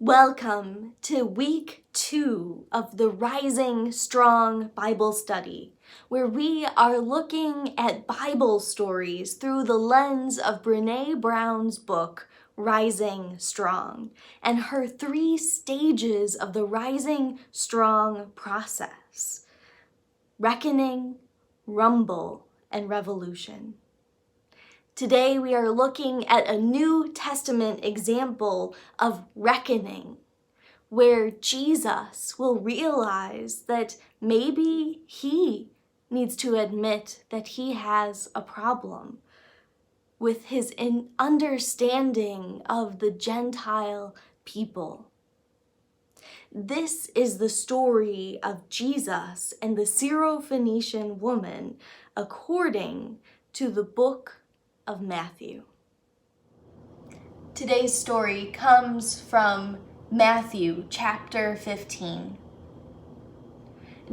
Welcome to week 2 of the Rising Strong Bible study, where we are looking at Bible stories through the lens of Brene Brown's book, Rising Strong, and her 3 stages of the Rising Strong process: reckoning, rumble, and revolution. Today we are looking at a New Testament example of reckoning, where Jesus will realize that maybe he needs to admit that he has a problem with his understanding of the Gentile people. This is the story of Jesus and the Syrophoenician woman according to the book of Matthew. Today's story comes from Matthew chapter 15.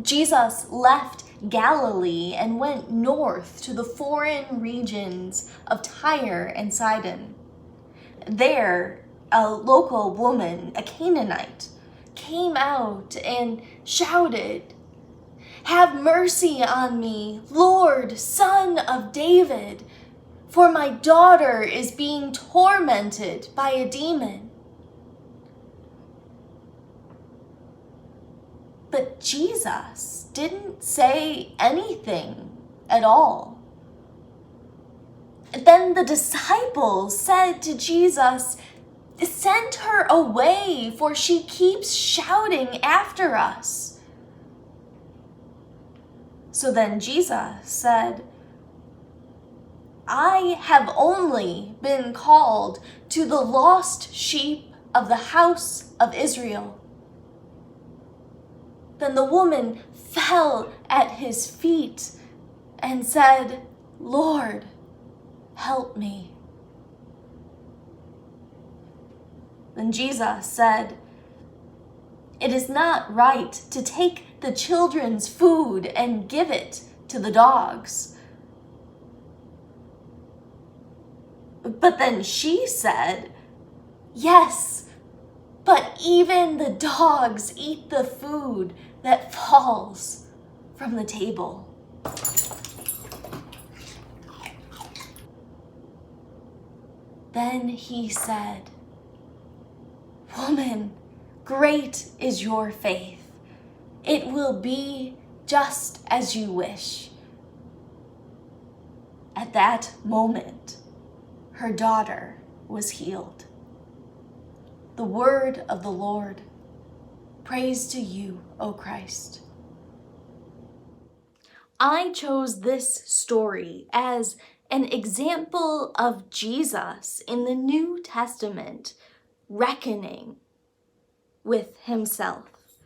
Jesus left Galilee and went north to the foreign regions of Tyre and Sidon. There, a local woman, a Canaanite, came out and shouted, "Have mercy on me, Lord, Son of David, for my daughter is being tormented by a demon." But Jesus didn't say anything at all. Then the disciples said to Jesus, "Send her away, for she keeps shouting after us." So then Jesus said, "I have only been called to the lost sheep of the house of Israel." Then the woman fell at his feet and said, "Lord, help me." Then Jesus said, "It is not right to take the children's food and give it to the dogs." But then she said, "Yes, but even the dogs eat the food that falls from the table." Then he said, "Woman, great is your faith. It will be just as you wish." At that moment, her daughter was healed. The word of the Lord. Praise to you, O Christ. I chose this story as an example of Jesus in the New Testament reckoning with himself.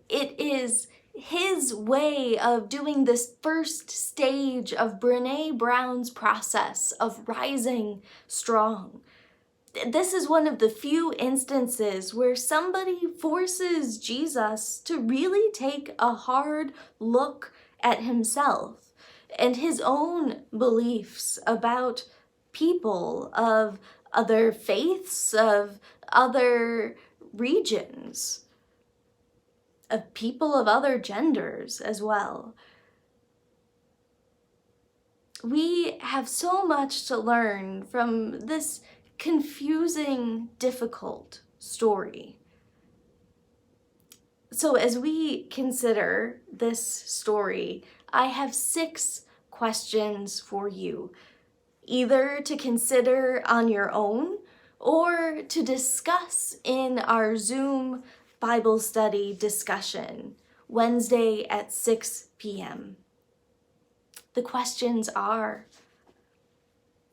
It is his way of doing this first stage of Brene Brown's process of rising strong. This is one of the few instances where somebody forces Jesus to really take a hard look at himself and his own beliefs about people of other faiths, of other regions, of people of other genders as well. We have so much to learn from this confusing, difficult story. So as we consider this story, I have 6 questions for you, either to consider on your own or to discuss in our Zoom Bible study discussion Wednesday at 6 p.m. The questions are: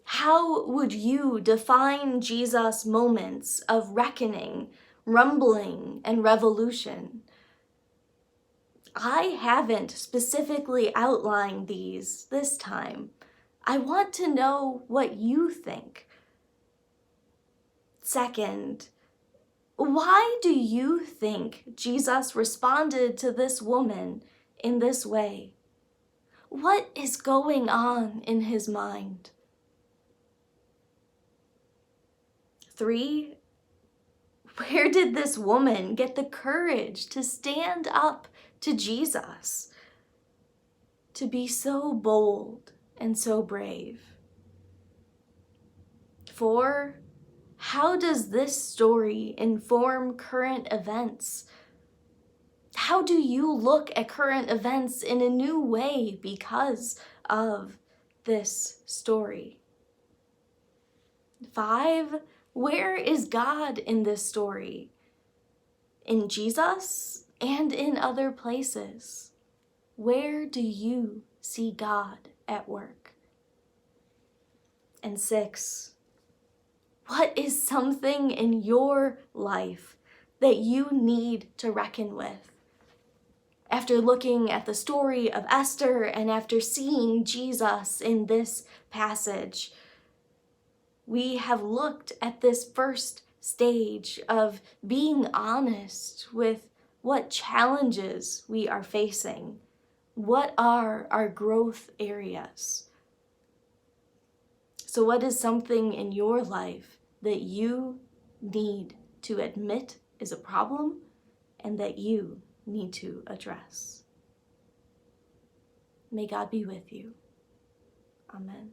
how would you define Jesus' moments of reckoning, rumbling, and revolution? I haven't specifically outlined these this time. I want to know what you think. Second, why do you think Jesus responded to this woman in this way? What is going on in his mind? 3, Where did this woman get the courage to stand up to Jesus? To be so bold and so brave? 4, how does this story inform current events? How do you look at current events in a new way because of this story? 5, where is God in this story? In Jesus and in other places. Where do you see God at work? And 6, what is something in your life that you need to reckon with? After looking at the story of Esther and after seeing Jesus in this passage, we have looked at this first stage of being honest with what challenges we are facing. What are our growth areas? So what is something in your life that you need to admit is a problem and that you need to address? May God be with you. Amen.